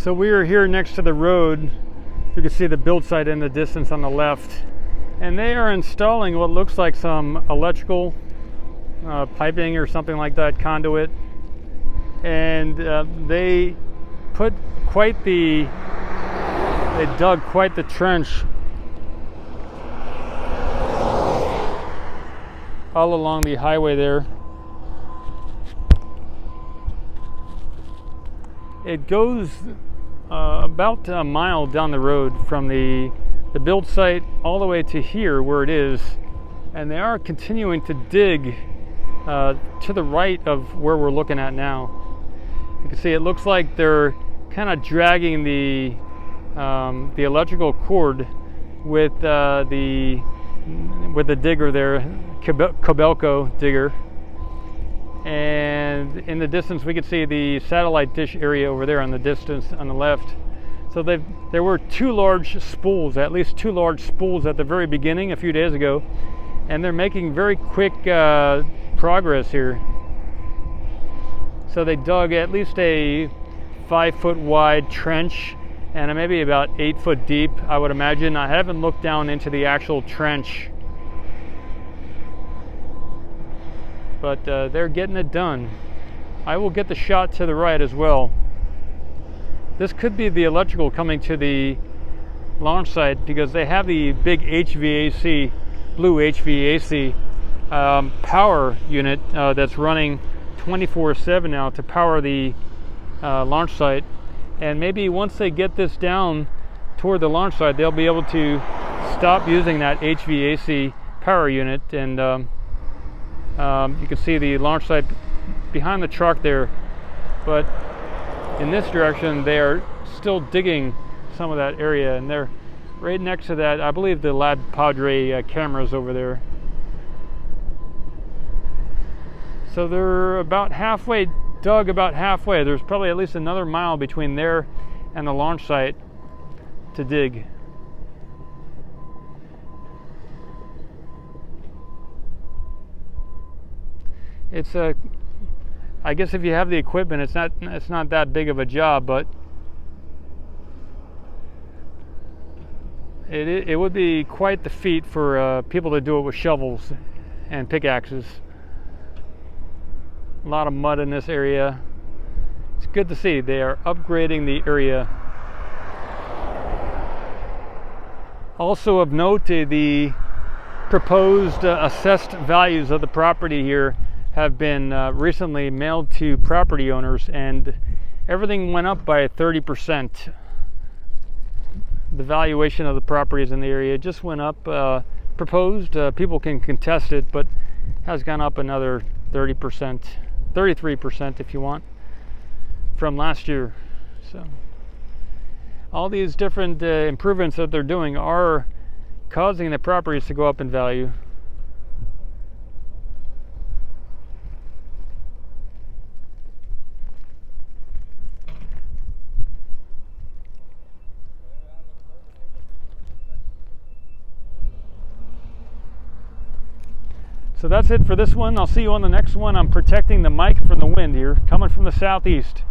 So we are here next to the road. You can see the build site in the distance on the left. And they are installing what looks like some electrical piping or something like that, conduit. And they put they dug quite the trench all along the highway there. It goes about a mile down the road from the build site all the way to here where it is, and they are continuing to dig to the right of where we're looking at now. You can see it looks like they're kind of dragging the electrical cord with the digger there, Kobelco digger. And in the distance we can see the satellite dish area over there on the distance on the left. So there were two large spools, at least two large spools at the very beginning a few days ago, and they're making very quick progress here. So they dug at least a 5-foot wide trench and maybe about 8 foot deep, I would imagine. I haven't looked down into the actual trench, but they're getting it done. I will get the shot to the right as well. This could be the electrical coming to the launch site, because they have the big HVAC, blue HVAC power unit that's running 24/7 now to power the launch site. And maybe once they get this down toward the launch site, they'll be able to stop using that HVAC power unit. And you can see the launch site behind the truck there, but in this direction they are still digging some of that area, and they're right next to that, I believe, the Lab Padre cameras over there. So they're about halfway dug, about halfway. There's probably at least another mile between there and the launch site to dig. It's I guess if you have the equipment, it's not that big of a job, but it would be quite the feat for people to do it with shovels and pickaxes. A lot of mud in this area. It's good to see they are upgrading the area. Also of note, the proposed assessed values of the property here have been recently mailed to property owners, and everything went up by 30%. The valuation of the properties in the area just went up. Proposed, people can contest it, but has gone up another 30%, 33% if you want, from last year. So all these different improvements that they're doing are causing the properties to go up in value. So that's it for this one. I'll see you on the next one. I'm protecting the mic from the wind here, coming from the southeast.